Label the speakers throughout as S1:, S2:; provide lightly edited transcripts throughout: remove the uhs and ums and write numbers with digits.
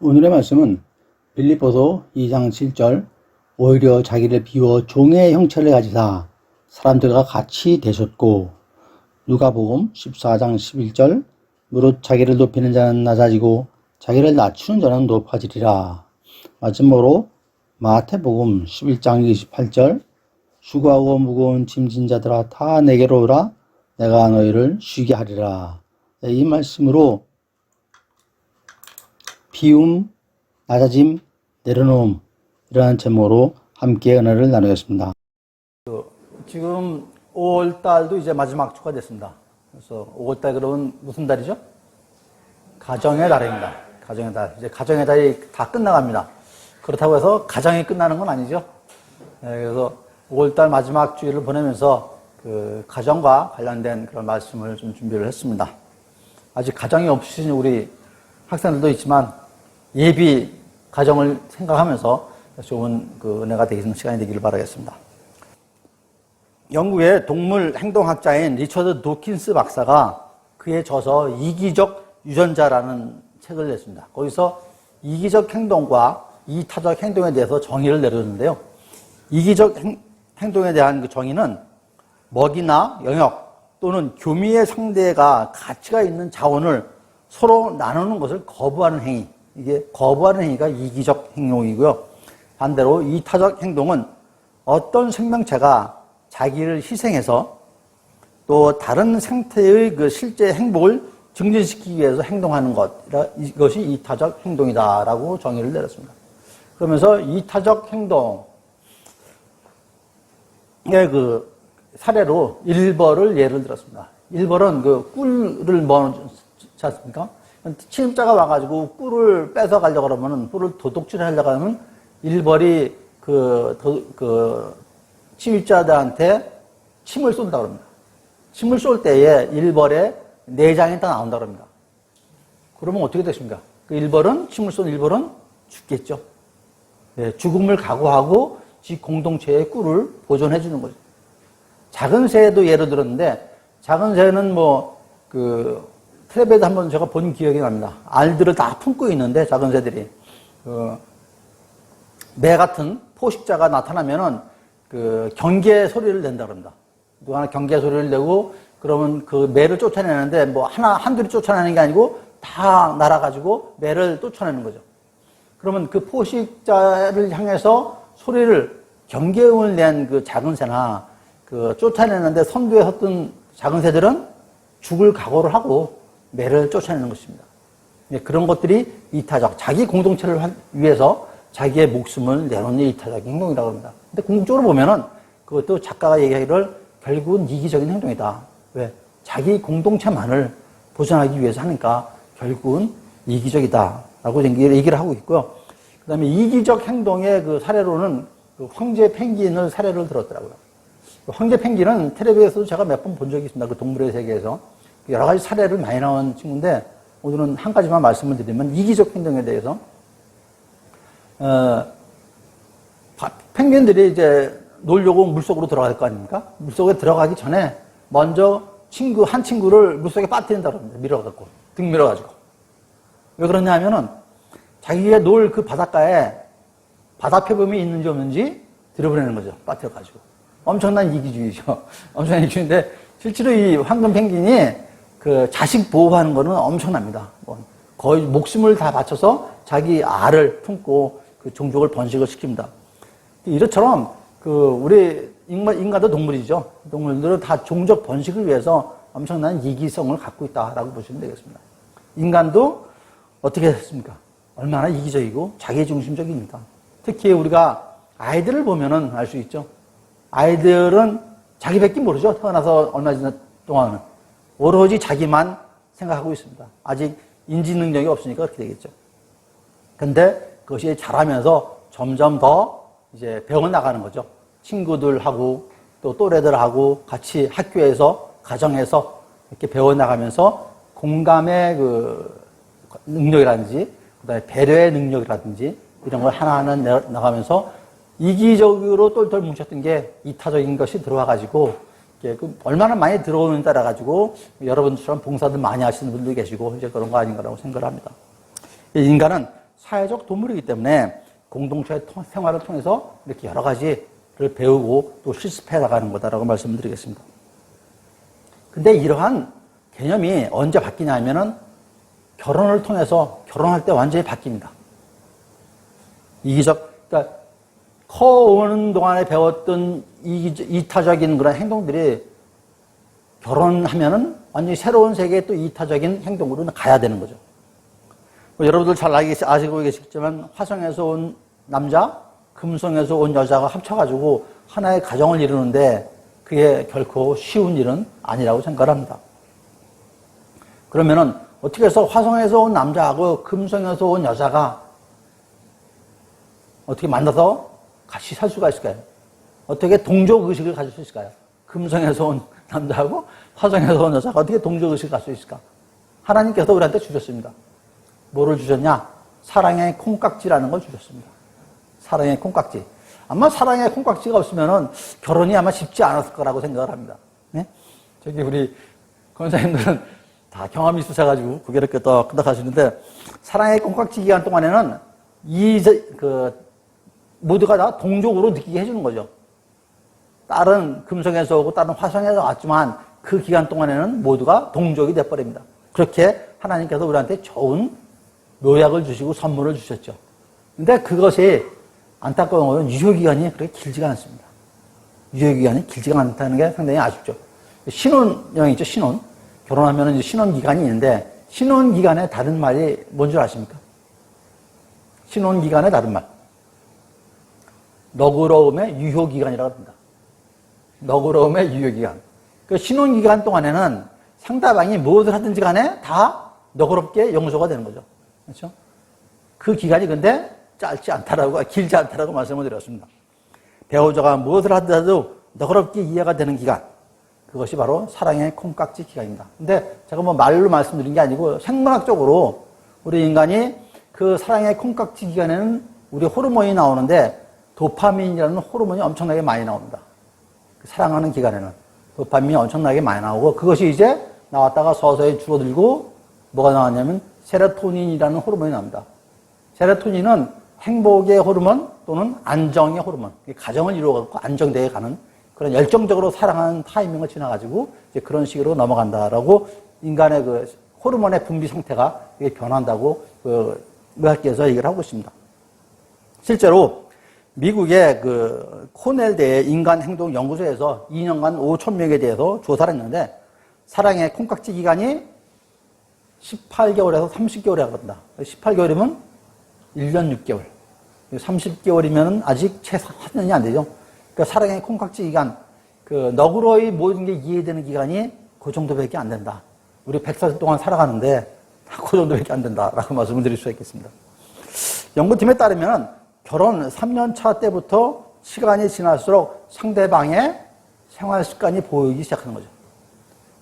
S1: 오늘의 말씀은 빌립보서 2장 7절 오히려 자기를 비워 종의 형체를 가지사 사람들과 같이 되셨고, 누가복음 14장 11절 무릇 자기를 높이는 자는 낮아지고 자기를 낮추는 자는 높아지리라. 마지막으로 마태복음 11장 28절 수고하고 무거운 짐진 자들아 다 내게로 오라 내가 너희를 쉬게 하리라. 이 말씀으로 비움, 낮아짐, 내려놓음, 이러한 제목으로 함께 은혜를 나누겠습니다.
S2: 지금 5월달도 이제 마지막 주가 됐습니다. 그래서 5월달 그러면 무슨 달이죠? 가정의 달입니다. 가정의 달. 이제 가정의 달이 다 끝나갑니다. 그렇다고 해서 가정이 끝나는 건 아니죠. 그래서 5월달 마지막 주일을 보내면서 그 가정과 관련된 그런 말씀을 좀 준비를 했습니다. 아직 가정이 없으신 우리 학생들도 있지만 예비 가정을 생각하면서 좋은 그 은혜가 되는 시간이 되기를 바라겠습니다. 영국의 동물 행동학자인 리처드 도킨스 박사가 그의 저서 이기적 유전자라는 책을 냈습니다. 거기서 이기적 행동과 이타적 행동에 대해서 정의를 내렸는데요. 이기적 행동에 대한 그 정의는 먹이나 영역 또는 교미의 상대가 가치가 있는 자원을 서로 나누는 것을 거부하는 행위, 이게 거부하는 행위가 이기적 행동이고요. 반대로 이타적 행동은 어떤 생명체가 자기를 희생해서 또 다른 생태의 그 실제 행복을 증진시키기 위해서 행동하는 것, 이것이 이타적 행동이다라고 정의를 내렸습니다. 그러면서 이타적 행동의 그 사례로 일벌을 예를 들었습니다. 일벌은 그 꿀을 먹지 않습니까? 침입자가 와가지고 꿀을 뺏어 가려고 그러면, 꿀을 도둑질 하려고 하면 일벌이 그 침입자들한테 침을 쏜다고 합니다. 침을 쏠 때에 일벌의 내장이 다 나온다고 합니다. 그러면 어떻게 되십니까? 그 일벌은, 침을 쏜 일벌은 죽겠죠. 네, 죽음을 각오하고 지 공동체의 꿀을 보존해 주는 거죠. 작은 새도 예를 들었는데, 작은 새는 텔레비에도 한번 제가 본 기억이 납니다. 알들을 다 품고 있는데, 작은 새들이. 매 같은 포식자가 나타나면은, 경계 소리를 낸다고 합니다. 누가 하나 경계 소리를 내고, 그러면 그 매를 쫓아내는데, 한둘이 쫓아내는 게 아니고, 다 날아가지고 매를 쫓아내는 거죠. 그러면 그 포식자를 향해서 소리를, 경계음을 낸 그 작은 새나, 쫓아내는데 선두에 섰던 작은 새들은 죽을 각오를 하고 매를 쫓아내는 것입니다. 그런 것들이 이타적, 자기 공동체를 위해서 자기의 목숨을 내놓는 이타적 행동이라고 합니다. 근데 궁극적으로 보면은 그것도 작가가 얘기하기를 결국은 이기적인 행동이다. 왜? 자기 공동체만을 보존하기 위해서 하니까 결국은 이기적이다. 라고 얘기를 하고 있고요. 그 다음에 이기적 행동의 그 사례로는 그 황제 펭귄을 사례를 들었더라고요. 황제 펭귄은 텔레비에서도 제가 몇 번 본 적이 있습니다. 그 동물의 세계에서. 여러 가지 사례를 많이 나온 친구인데, 오늘은 한 가지만 말씀을 드리면, 이기적 행동에 대해서. 펭귄들이 이제 놀려고 물속으로 들어갈 거 아닙니까? 물속에 들어가기 전에 먼저 한 친구를 물속에 빠뜨린다고 합니다. 밀어갖고. 등 밀어가지고. 왜 그러냐 하면은, 자기가 놀 그 바닷가에 바다 표범이 있는지 없는지 들여보내는 거죠. 빠뜨려가지고. 엄청난 이기주의죠. 엄청난 이기주의인데, 실제로 이 황금 펭귄이 그 자식 보호하는 거는 엄청납니다. 거의 목숨을 다 바쳐서 자기 알을 품고 그 종족을 번식을 시킵니다. 이것처럼 우리 인간도 동물이죠. 동물들은 다 종족 번식을 위해서 엄청난 이기성을 갖고 있다라고 보시면 되겠습니다. 인간도 어떻게 됐습니까? 얼마나 이기적이고 자기중심적입니까? 특히 우리가 아이들을 보면은 알 수 있죠. 아이들은 자기밖에 모르죠. 태어나서 얼마 동안은. 오로지 자기만 생각하고 있습니다. 아직 인지 능력이 없으니까 그렇게 되겠죠. 근데 그것이 자라면서 점점 더 이제 배워나가는 거죠. 친구들하고 또 또래들하고 같이 학교에서, 가정에서 이렇게 배워나가면서 공감의 능력이라든지, 그 다음에 배려의 능력이라든지 이런 걸 하나하나 나가면서 이기적으로 똘똘 뭉쳤던 게 이타적인 것이 들어와가지고, 얼마나 많이 들어오는 따라가지고, 여러분들처럼 봉사들 많이 하시는 분들도 계시고, 이제 그런 거 아닌가라고 생각을 합니다. 인간은 사회적 동물이기 때문에 공동체 생활을 통해서 이렇게 여러 가지를 배우고 또 실습해 나가는 거다라고 말씀을 드리겠습니다. 근데 이러한 개념이 언제 바뀌냐 하면은 결혼을 통해서 결혼할 때 완전히 바뀝니다. 그러니까 커오는 동안에 배웠던 이타적인 그런 행동들이 결혼하면은 완전히 새로운 세계의 또 이타적인 행동으로 가야 되는 거죠. 여러분들 잘 아시고 계시겠지만 화성에서 온 남자, 금성에서 온 여자가 합쳐가지고 하나의 가정을 이루는데 그게 결코 쉬운 일은 아니라고 생각합니다. 그러면은 어떻게 해서 화성에서 온 남자하고 금성에서 온 여자가 어떻게 만나서 같이 살 수가 있을까요? 어떻게 동족의식을 가질 수 있을까요? 금성에서 온 남자하고 화성에서 온 여자가 어떻게 동족의식을 가질 수 있을까? 하나님께서 우리한테 주셨습니다. 뭐를 주셨냐? 사랑의 콩깍지라는 걸 주셨습니다. 사랑의 콩깍지. 아마 사랑의 콩깍지가 없으면은 결혼이 아마 쉽지 않았을 거라고 생각을 합니다. 네? 저기 우리 권사님들은 다 경험이 있으셔가지고 고개를 끄덕끄덕 하시는데 사랑의 콩깍지 기간 동안에는 모두가 다 동족으로 느끼게 해주는 거죠. 딸은 금성에서 오고 딸은 화성에서 왔지만 그 기간 동안에는 모두가 동족이 돼버립니다. 그렇게 하나님께서 우리한테 좋은 묘약을 주시고 선물을 주셨죠. 근데 그것이 안타까운 것은 유효기간이 그렇게 길지가 않습니다. 유효기간이 길지가 않다는 게 상당히 아쉽죠. 신혼여행 있죠, 신혼. 결혼하면 이제 신혼기간이 있는데, 신혼기간의 다른 말이 뭔 줄 아십니까? 신혼기간의 다른 말. 너그러움의 유효기간이라고 합니다. 너그러움의 유효기간. 그 신혼기간 동안에는 상대방이 무엇을 하든지 간에 다 너그럽게 용서가 되는 거죠. 그렇죠? 그 기간이 근데 길지 않다라고 말씀을 드렸습니다. 배우자가 무엇을 하더라도 너그럽게 이해가 되는 기간. 그것이 바로 사랑의 콩깍지 기간입니다. 근데 제가 뭐 말로 말씀드린 게 아니고 생물학적으로 우리 인간이 그 사랑의 콩깍지 기간에는 우리 호르몬이 나오는데 도파민이라는 호르몬이 엄청나게 많이 나옵니다. 사랑하는 기간에는 도파민이 엄청나게 많이 나오고 그것이 이제 나왔다가 서서히 줄어들고 뭐가 나왔냐면 세로토닌이라는 호르몬이 나옵니다. 세로토닌은 행복의 호르몬 또는 안정의 호르몬, 가정을 이루어가지고 안정되게 가는 그런 열정적으로 사랑하는 타이밍을 지나가지고 이제 그런 식으로 넘어간다라고 인간의 그 호르몬의 분비 상태가 변한다고 그 의학계에서 얘기를 하고 있습니다. 실제로 미국의 그 코넬대 인간행동연구소에서 2년간 5,000명에 대해서 조사를 했는데 사랑의 콩깍지 기간이 18개월에서 30개월에 하거든요. 18개월이면 1년 6개월. 30개월이면 아직 채 4년이 안 되죠. 그러니까 사랑의 콩깍지 기간, 그 너그러이 모든 게 이해되는 기간이 그 정도밖에 안 된다. 우리 100살 동안 살아가는데 그 정도밖에 안 된다라고 말씀을 드릴 수 있겠습니다. 연구팀에 따르면 결혼 3년 차 때부터 시간이 지날수록 상대방의 생활 습관이 보이기 시작하는 거죠.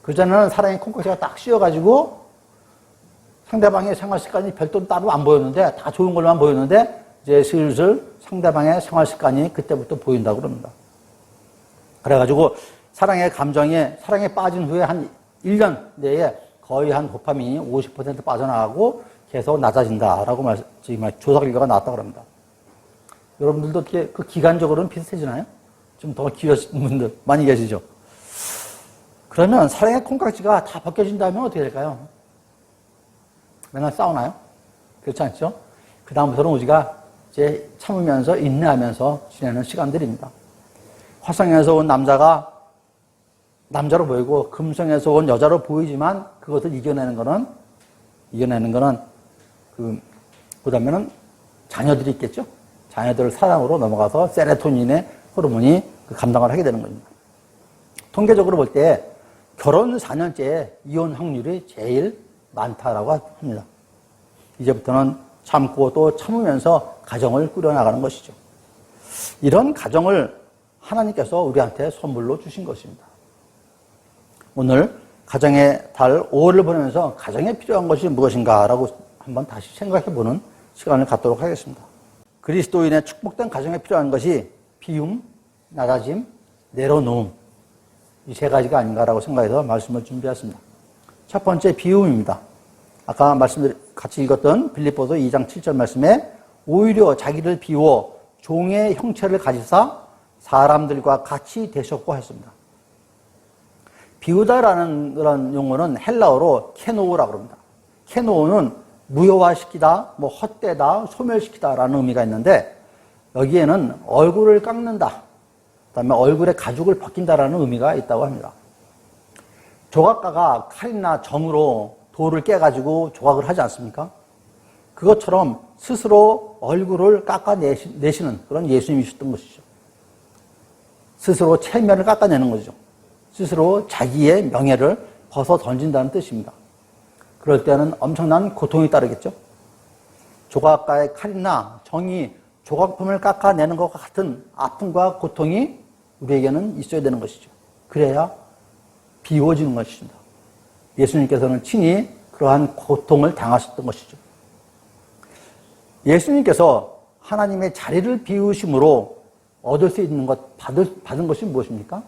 S2: 그전에는 사랑의 콩깍지가 딱 씌워가지고 상대방의 생활 습관이 별도로 따로 안 보였는데 다 좋은 걸로만 보였는데 이제 슬슬 상대방의 생활 습관이 그때부터 보인다고 그럽니다. 그래가지고 사랑의 빠진 후에 한 1년 내에 거의 한 도파민이 50% 빠져나가고 계속 낮아진다라고 지금 조사 결과가 나왔다고 합니다. 여러분들도 어떻게 그 기간적으로는 비슷해지나요? 좀 더 길어진 분들 많이 계시죠? 그러면 사랑의 콩깍지가 다 벗겨진다면 어떻게 될까요? 맨날 싸우나요? 그렇지 않죠? 그 다음부터는 우리가 이제 참으면서 인내하면서 지내는 시간들입니다. 화성에서 온 남자가 남자로 보이고 금성에서 온 여자로 보이지만 그것을 이겨내는 거는 그다음에는 자녀들이 있겠죠? 자녀들 사랑으로 넘어가서 세로토닌의 호르몬이 감당을 하게 되는 겁니다. 통계적으로 볼 때 결혼 4년째에 이혼 확률이 제일 많다라고 합니다. 이제부터는 참고 또 참으면서 가정을 꾸려나가는 것이죠. 이런 가정을 하나님께서 우리한테 선물로 주신 것입니다. 오늘 가정의 달 5월을 보내면서 가정에 필요한 것이 무엇인가라고 한번 다시 생각해보는 시간을 갖도록 하겠습니다. 그리스도인의 축복된 가정에 필요한 것이 비움, 낮아짐, 내려놓음 이 세 가지가 아닌가라고 생각해서 말씀을 준비했습니다. 첫 번째 비움입니다. 아까 같이 읽었던 빌립보서 2장 7절 말씀에 오히려 자기를 비워 종의 형체를 가지사 사람들과 같이 되셨고 했습니다. 비우다라는 그런 용어는 헬라어로 케노우라고 합니다. 케노우는 무효화시키다, 헛되다, 소멸시키다라는 의미가 있는데 여기에는 얼굴을 깎는다, 그다음에 얼굴의 가죽을 벗긴다라는 의미가 있다고 합니다. 조각가가 칼이나 정으로 돌을 깨가지고 조각을 하지 않습니까? 그것처럼 스스로 얼굴을 깎아내시는 그런 예수님이셨던 것이죠. 스스로 체면을 깎아내는 거죠. 스스로 자기의 명예를 벗어 던진다는 뜻입니다. 그럴 때는 엄청난 고통이 따르겠죠. 조각가의 칼이나 정이 조각품을 깎아내는 것과 같은 아픔과 고통이 우리에게는 있어야 되는 것이죠. 그래야 비워지는 것입니다. 예수님께서는 친히 그러한 고통을 당하셨던 것이죠. 예수님께서 하나님의 자리를 비우심으로 얻을 수 있는 것, 받은 것이 무엇입니까?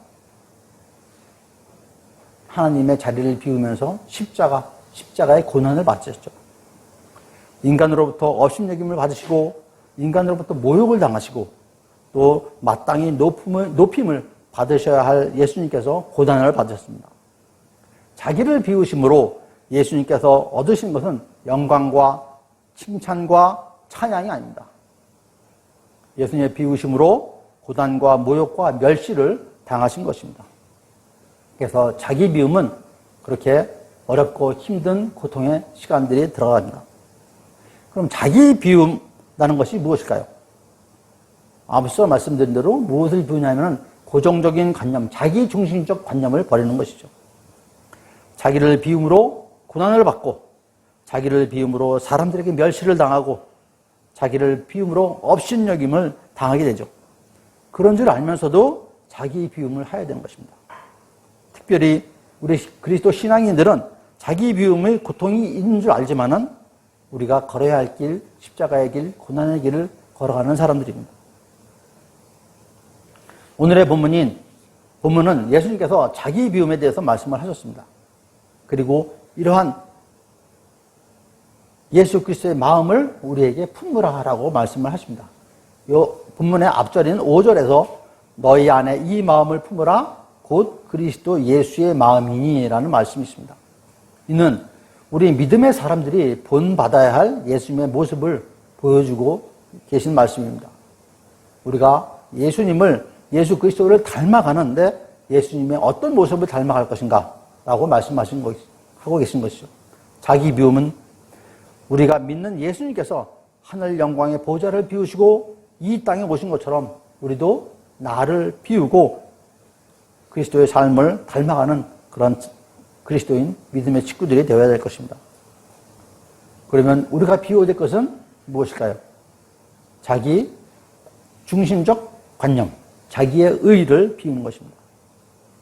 S2: 하나님의 자리를 비우면서 십자가의 고난을 받으셨죠. 인간으로부터 업신여김을 받으시고 인간으로부터 모욕을 당하시고 또 마땅히 높임을 받으셔야 할 예수님께서 고난을 받으셨습니다. 자기를 비우심으로 예수님께서 얻으신 것은 영광과 칭찬과 찬양이 아닙니다. 예수님의 비우심으로 고난과 모욕과 멸시를 당하신 것입니다. 그래서 자기 비움은 그렇게 어렵고 힘든 고통의 시간들이 들어갑니다. 그럼 자기 비움이라는 것이 무엇일까요? 앞서 말씀드린 대로 무엇을 비우냐면 고정적인 관념, 자기중심적 관념을 버리는 것이죠. 자기를 비움으로 고난을 받고 자기를 비움으로 사람들에게 멸시를 당하고 자기를 비움으로 업신여김을 당하게 되죠. 그런 줄 알면서도 자기 비움을 해야 되는 것입니다. 특별히 우리 그리스도 신앙인들은 자기 비움의 고통이 있는 줄 알지만은 우리가 걸어야 할 길, 십자가의 길, 고난의 길을 걸어가는 사람들입니다. 오늘의 본문은 예수님께서 자기 비움에 대해서 말씀을 하셨습니다. 그리고 이러한 예수 그리스도의 마음을 우리에게 품으라라고 말씀을 하십니다. 이 본문의 앞절인 5절에서 너희 안에 이 마음을 품으라 곧 그리스도 예수의 마음이니라는 말씀이 있습니다. 이는 우리 믿음의 사람들이 본받아야 할 예수님의 모습을 보여주고 계신 말씀입니다. 우리가 예수 그리스도를 닮아가는데 예수님의 어떤 모습을 닮아갈 것인가 라고 하고 계신 것이죠. 자기 비움은 우리가 믿는 예수님께서 하늘 영광의 보좌를 비우시고 이 땅에 오신 것처럼 우리도 나를 비우고 그리스도의 삶을 닮아가는 그런 그리스도인 믿음의 친구들이 되어야 될 것입니다. 그러면 우리가 비워야 될 것은 무엇일까요? 자기 중심적 관념, 자기의 의를 비우는 것입니다.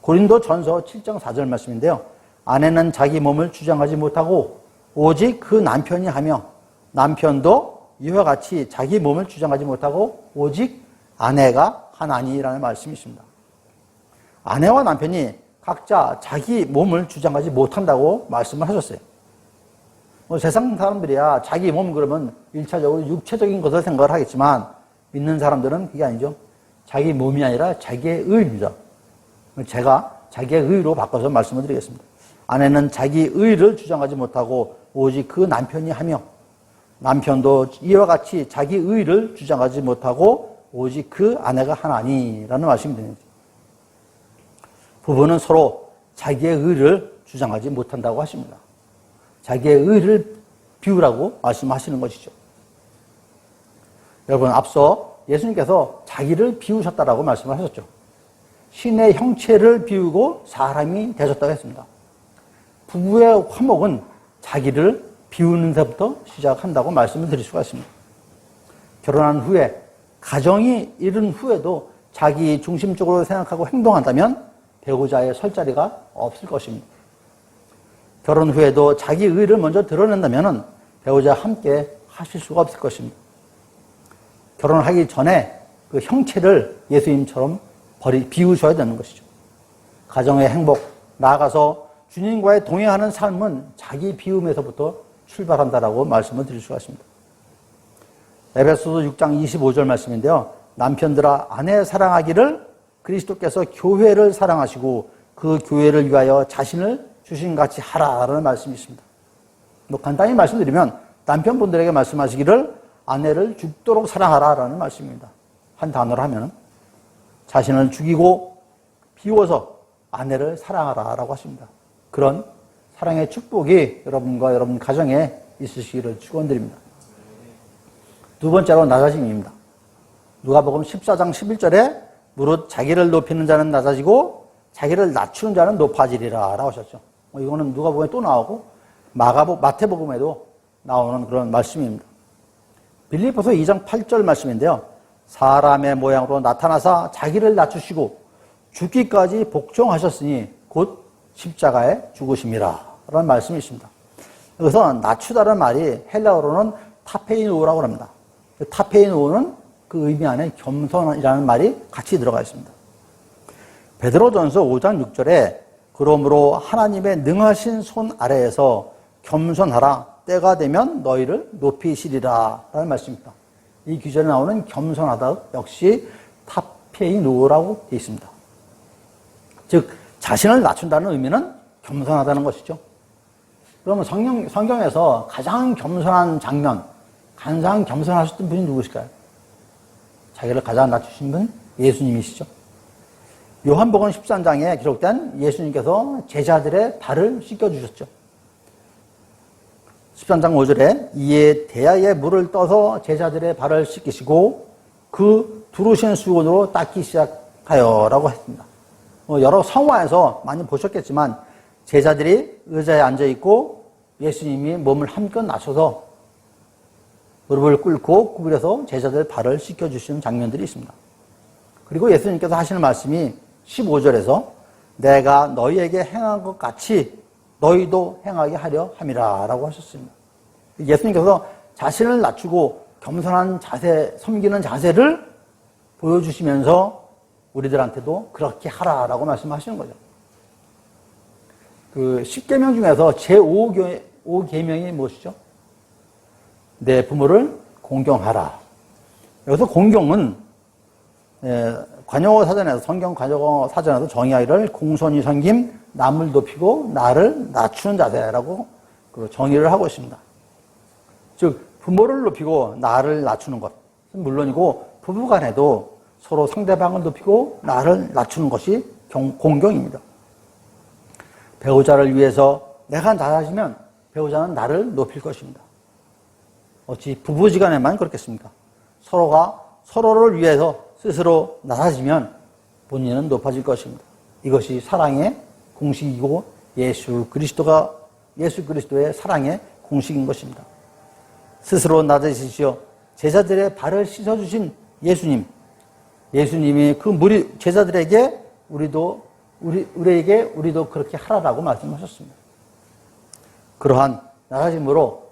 S2: 고린도 전서 7장 4절 말씀인데요. 아내는 자기 몸을 주장하지 못하고 오직 그 남편이 하며 남편도 이와 같이 자기 몸을 주장하지 못하고 오직 아내가 하나니라는 말씀이 있습니다. 아내와 남편이 각자 자기 몸을 주장하지 못한다고 말씀을 하셨어요. 세상 사람들이야 자기 몸 그러면 1차적으로 육체적인 것을 생각을 하겠지만 믿는 사람들은 그게 아니죠. 자기 몸이 아니라 자기의 의입니다. 제가 자기의 의로 바꿔서 말씀을 드리겠습니다. 아내는 자기 의를 주장하지 못하고 오직 그 남편이 하며 남편도 이와 같이 자기 의를 주장하지 못하고 오직 그 아내가 하나니라는 말씀이 됩니다. 부부는 서로 자기의 의를 주장하지 못한다고 하십니다. 자기의 의를 비우라고 말씀하시는 것이죠. 여러분, 앞서 예수님께서 자기를 비우셨다라고 말씀을 하셨죠. 신의 형체를 비우고 사람이 되셨다고 했습니다. 부부의 화목은 자기를 비우는 데부터 시작한다고 말씀을 드릴 수가 있습니다. 결혼한 후에, 가정이 이룬 후에도 자기 중심적으로 생각하고 행동한다면 배우자의 설 자리가 없을 것입니다. 결혼 후에도 자기 의를 먼저 드러낸다면 배우자와 함께 하실 수가 없을 것입니다. 결혼을 하기 전에 그 형체를 예수님처럼 비우셔야 되는 것이죠. 가정의 행복, 나아가서 주님과의 동행하는 삶은 자기 비움에서부터 출발한다라고 말씀을 드릴 수가 있습니다. 에베소서 6장 25절 말씀인데요. 남편들아 아내 사랑하기를 그리스도께서 교회를 사랑하시고 그 교회를 위하여 자신을 주신 같이 하라라는 말씀이 있습니다. 뭐 간단히 말씀드리면 남편분들에게 말씀하시기를 아내를 죽도록 사랑하라라는 말씀입니다. 한 단어로 하면 자신을 죽이고 비워서 아내를 사랑하라라고 하십니다. 그런 사랑의 축복이 여러분과 여러분 가정에 있으시기를 축원드립니다. 두 번째로 낮아짐입니다. 누가복음 14장 11절에 무릇 자기를 높이는 자는 낮아지고 자기를 낮추는 자는 높아지리라 라고 하셨죠. 이거는 누가복음에 또 나오고 마태복음에도 나오는 그런 말씀입니다. 빌립보서 2장 8절 말씀인데요. 사람의 모양으로 나타나사 자기를 낮추시고 죽기까지 복종하셨으니 곧 십자가에 죽으심이라 라는 말씀이 있습니다. 여기서 낮추다라는 말이 헬라어로는 타페이노라고 합니다. 타페이노는 그 의미 안에 겸손이라는 말이 같이 들어가 있습니다. 베드로전서 5장 6절에 그러므로 하나님의 능하신 손 아래에서 겸손하라 때가 되면 너희를 높이시리라 라는 말씀입니다. 이 구절에 나오는 겸손하다 역시 타페이노라고 되어 있습니다. 즉 자신을 낮춘다는 의미는 겸손하다는 것이죠. 그러면 성경에서 가장 겸손한 장면, 가장 겸손하셨던 분이 누구실까요? 자기를 가장 낮추신 분 예수님이시죠. 요한복음 13장에 기록된 예수님께서 제자들의 발을 씻겨주셨죠. 13장 5절에 이에 대야에 물을 떠서 제자들의 발을 씻기시고 그 두르신 수건으로 닦기 시작하여 라고 했습니다. 여러 성화에서 많이 보셨겠지만 제자들이 의자에 앉아있고 예수님이 몸을 한껏 낮춰서 무릎을 꿇고 구부려서 제자들 발을 씻겨주시는 장면들이 있습니다. 그리고 예수님께서 하시는 말씀이 15절에서 내가 너희에게 행한 것 같이 너희도 행하게 하려 함이라 라고 하셨습니다. 예수님께서 자신을 낮추고 겸손한 자세, 섬기는 자세를 보여주시면서 우리들한테도 그렇게 하라라고 말씀하시는 거죠. 그 10계명 중에서 제5계명이 무엇이죠? 내 부모를 공경하라. 여기서 공경은 관용어 사전에서 성경 관용어 사전에서 정의하기를 공손히 섬김, 남을 높이고 나를 낮추는 자세라고 정의를 하고 있습니다. 즉 부모를 높이고 나를 낮추는 것은 물론이고 부부간에도 서로 상대방을 높이고 나를 낮추는 것이 공경입니다. 배우자를 위해서 내가 낮아지면 배우자는 나를 높일 것입니다. 어찌 부부지간에만 그렇겠습니까? 서로가 서로를 위해서 스스로 낮아지면 본인은 높아질 것입니다. 이것이 사랑의 공식이고 예수 그리스도의 사랑의 공식인 것입니다. 스스로 낮아지시오. 제자들의 발을 씻어주신 예수님이 그 제자들에게 우리도 그렇게 하라라고 말씀하셨습니다. 그러한 낮아짐으로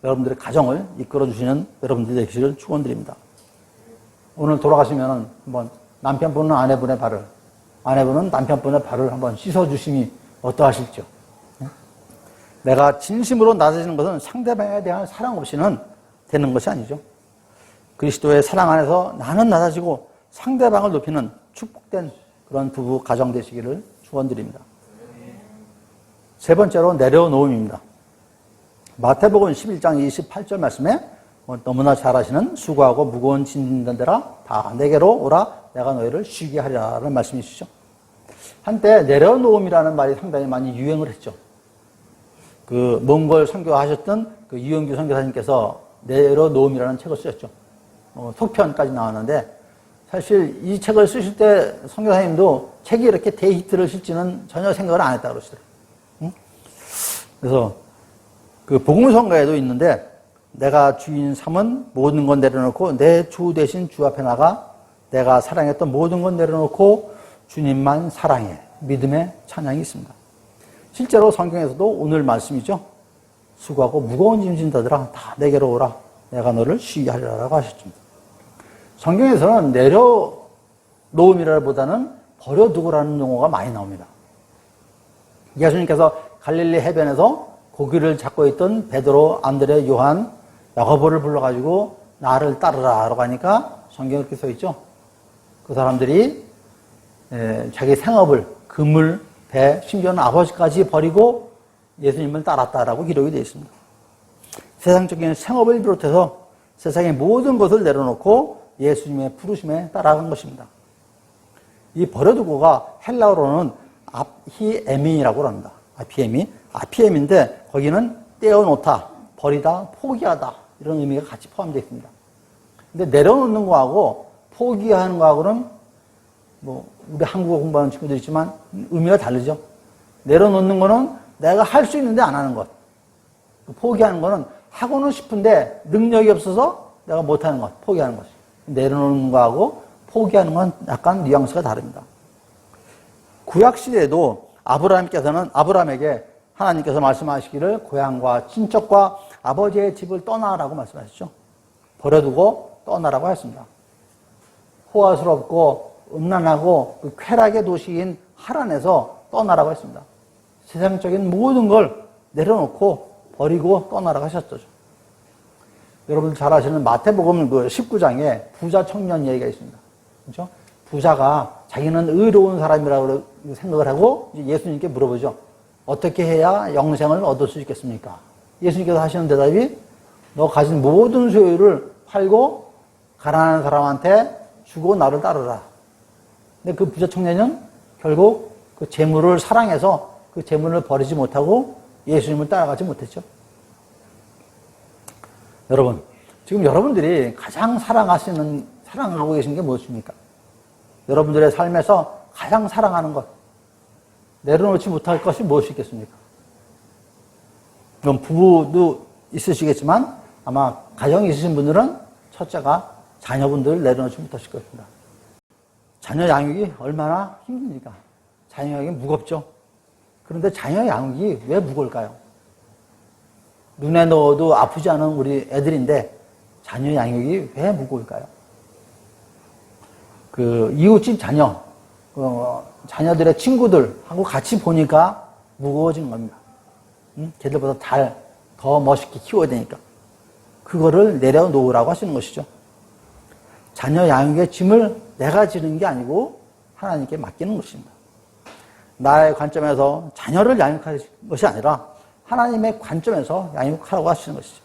S2: 여러분들의 가정을 이끌어주시는 여러분들이 되시기를 축원드립니다. 오늘 돌아가시면 한번 남편분은 아내분의 발을, 아내분은 남편분의 발을 한번 씻어주심이 어떠하실지요? 내가 진심으로 낮아지는 것은 상대방에 대한 사랑 없이는 되는 것이 아니죠. 그리스도의 사랑 안에서 나는 낮아지고 상대방을 높이는 축복된 그런 부부 가정 되시기를 축원드립니다. 세 번째로 내려놓음입니다. 마태복음 11장 28절 말씀에 너무나 잘 아시는 수고하고 무거운 짐진 자들아 다 내게로 오라 내가 너희를 쉬게 하리라는 말씀이시죠. 한때 내려놓음이라는 말이 상당히 많이 유행을 했죠. 그 몽골 선교하셨던 그 유영규 선교사님께서 내려놓음이라는 책을 쓰셨죠. 속편까지 나왔는데 사실 이 책을 쓰실 때 선교사님도 책이 이렇게 대히트를 실지는 전혀 생각을 안 했다고 그러시더라고요. 응? 그래서 그 복음성가에도 있는데 내가 주인 삼은 모든 건 내려놓고 내 주 대신 주 앞에 나가 내가 사랑했던 모든 건 내려놓고 주님만 사랑해. 믿음의 찬양이 있습니다. 실제로 성경에서도 오늘 말씀이죠. 수고하고 무거운 짐진 자들아 다 내게로 오라. 내가 너를 쉬게 하리라고 하셨습니다. 성경에서는 내려놓음이라기보다는 버려두고라는 용어가 많이 나옵니다. 예수님께서 갈릴리 해변에서 고기를 잡고 있던 베드로, 안드레, 요한, 야고보를 불러가지고 나를 따르라 라고 하니까 성경에 그렇게 써 있죠. 그 사람들이 자기 생업을, 그물, 배, 심지어는 아버지까지 버리고 예수님을 따랐다라고 기록이 되어 있습니다. 세상적인 생업을 비롯해서 세상의 모든 것을 내려놓고 예수님의 부르심에 따라간 것입니다. 이 버려두고가 헬라어로는 아피에민이라고 합니다. 아피엠인데 거기는 떼어놓다, 버리다, 포기하다 이런 의미가 같이 포함되어 있습니다. 근데 내려놓는 거하고 포기하는 거하고는 뭐 우리 한국어 공부하는 친구들 있지만 의미가 다르죠. 내려놓는 거는 내가 할 수 있는데 안 하는 것. 포기하는 거는 하고는 싶은데 능력이 없어서 내가 못하는 것, 포기하는 것이. 내려놓는 거하고 포기하는 건 약간 뉘앙스가 다릅니다. 구약시대에도 아브라함에게 하나님께서 말씀하시기를 고향과 친척과 아버지의 집을 떠나라고 말씀하셨죠. 버려두고 떠나라고 하였습니다. 호화스럽고 음란하고 그 쾌락의 도시인 하란에서 떠나라고 했습니다. 세상적인 모든 걸 내려놓고 버리고 떠나라고 하셨죠. 여러분 잘 아시는 마태복음 그 19장에 부자 청년 얘기가 있습니다. 그렇죠? 부자가 자기는 의로운 사람이라고 생각을 하고 예수님께 물어보죠. 어떻게 해야 영생을 얻을 수 있겠습니까? 예수님께서 하시는 대답이 너 가진 모든 소유를 팔고 가난한 사람한테 주고 나를 따르라. 근데 그 부자 청년은 결국 그 재물을 사랑해서 그 재물을 버리지 못하고 예수님을 따라가지 못했죠. 여러분, 지금 여러분들이 가장 사랑하고 계신 게 무엇입니까? 여러분들의 삶에서 가장 사랑하는 것, 내려놓지 못할 것이 무엇이겠습니까? 그럼 부부도 있으시겠지만 아마 가정이 있으신 분들은 첫째가 자녀분들을 내려놓지 못하실 것입니다. 자녀 양육이 얼마나 힘듭니까? 자녀 양육이 무겁죠. 그런데 자녀 양육이 왜 무거울까요? 눈에 넣어도 아프지 않은 우리 애들인데 자녀 양육이 왜 무거울까요? 그 이웃집 자녀, 자녀들의 친구들하고 같이 보니까 무거워진 겁니다. 걔들보다 더 멋있게 키워야 되니까. 그거를 내려놓으라고 하시는 것이죠. 자녀 양육의 짐을 내가 지는 게 아니고 하나님께 맡기는 것입니다. 나의 관점에서 자녀를 양육할 것이 아니라 하나님의 관점에서 양육하라고 하시는 것이죠.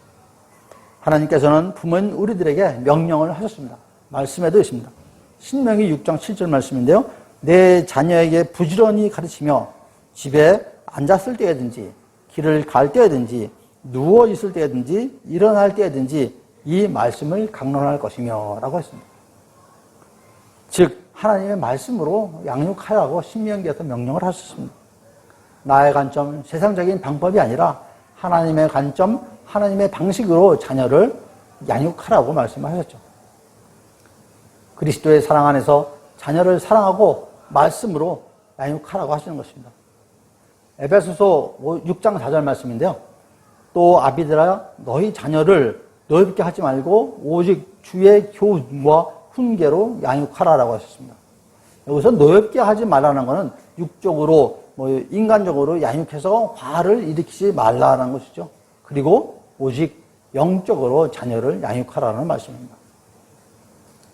S2: 하나님께서는 부모인 우리들에게 명령을 하셨습니다. 말씀에도 있습니다. 신명기 6장 7절 말씀인데요. 내 자녀에게 부지런히 가르치며 집에 앉았을 때든지 길을 갈 때든지 누워 있을 때든지 일어날 때든지 이 말씀을 강론할 것이며 라고 했습니다. 즉 하나님의 말씀으로 양육하라고 신명기에서 명령을 하셨습니다. 나의 관점, 세상적인 방법이 아니라 하나님의 관점, 하나님의 방식으로 자녀를 양육하라고 말씀하셨죠. 그리스도의 사랑 안에서 자녀를 사랑하고 말씀으로 양육하라고 하시는 것입니다. 에베소서 6장 4절 말씀인데요. 또 아비들아 너희 자녀를 노엽게 하지 말고 오직 주의 교훈과 훈계로 양육하라라고 하셨습니다. 여기서 노엽게 하지 말라는 것은 육적으로 인간적으로 양육해서 화를 일으키지 말라는 것이죠. 그리고 오직 영적으로 자녀를 양육하라는 말씀입니다.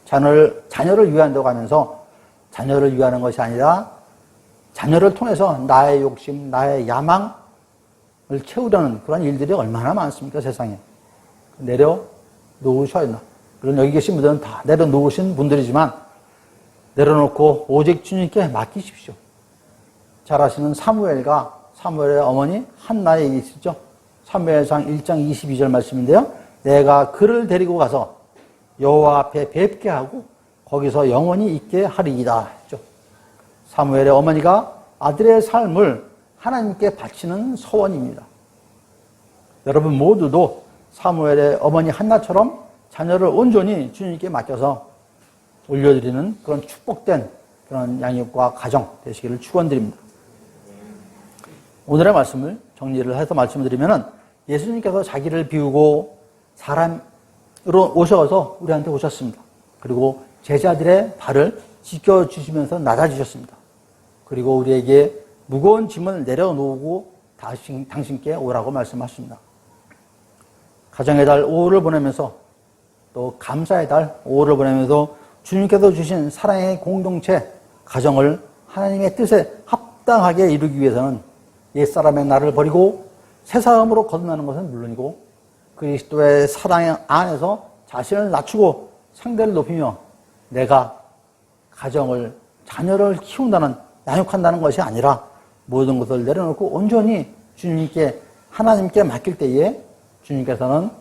S2: 자녀를 위한다고 하면서 자녀를 위하는 것이 아니라 자녀를 통해서 나의 욕심, 나의 야망을 채우려는 그런 일들이 얼마나 많습니까, 세상에. 내려놓으셔야 한다. 물론 여기 계신 분들은 다 내려놓으신 분들이지만 내려놓고 오직 주님께 맡기십시오. 잘 아시는 사무엘의 어머니 한나의 얘기 있죠. 사무엘상 1장 22절 말씀인데요. 내가 그를 데리고 가서 여호와 앞에 뵙게 하고 거기서 영원히 있게 하리이다 했죠. 사무엘의 어머니가 아들의 삶을 하나님께 바치는 서원입니다. 여러분 모두도 사무엘의 어머니 한나처럼 자녀를 온전히 주님께 맡겨서 올려드리는 그런 축복된 그런 양육과 가정 되시기를 축원드립니다. 오늘의 말씀을 정리를 해서 말씀을 드리면은 예수님께서 자기를 비우고 사람으로 오셔서 우리한테 오셨습니다. 그리고 제자들의 발을 지켜주시면서 낮아지셨습니다. 그리고 우리에게 무거운 짐을 내려놓고 당신께 오라고 말씀하십니다. 가정의 달 5월을 보내면서 또 감사의 달 5월을 보내면서 주님께서 주신 사랑의 공동체 가정을 하나님의 뜻에 합당하게 이루기 위해서는 옛사람의 나를 버리고 새 사람으로 거듭나는 것은 물론이고 그리스도의 사랑 안에서 자신을 낮추고 상대를 높이며 내가 가정을 자녀를 키운다는 양육한다는 것이 아니라 모든 것을 내려놓고 온전히 주님께 하나님께 맡길 때에 주님께서는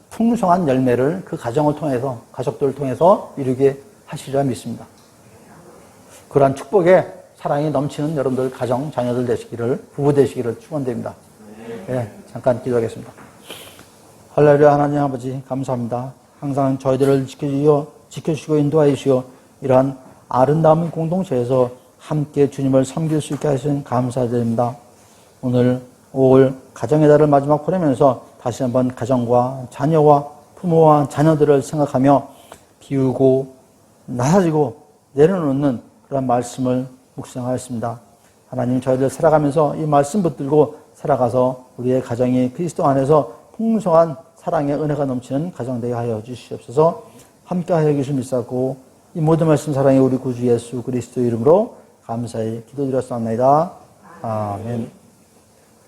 S2: 풍성한 열매를 그 가정을 통해서 가족들을 통해서 이루게 하시리라 믿습니다. 그러한 축복에 사랑이 넘치는 여러분들 가정 자녀들 되시기를 부부 되시기를 축원드립니다. 네, 잠깐 기도하겠습니다. 할렐루야. 하나님 아버지 감사합니다. 항상 저희들을 지켜주시고 인도하여 주시고 이러한 아름다운 공동체에서 함께 주님을 섬길 수 있게 하신 감사드립니다. 오늘 5월 가정의 달을 마지막 보내면서 다시 한번 가정과 자녀와 부모와 자녀들을 생각하며 비우고 낮아지고 내려놓는 그런 말씀을 묵상하였습니다. 하나님 저희들 살아가면서 이 말씀 붙들고 살아가서 우리의 가정이 그리스도 안에서 풍성한 사랑의 은혜가 넘치는 가정 되게 하여 주시옵소서. 함께 하여 계신 믿사고 이 모든 말씀 사랑의 우리 구주 예수 그리스도 이름으로 감사히 기도드렸사옵나이다. 아멘.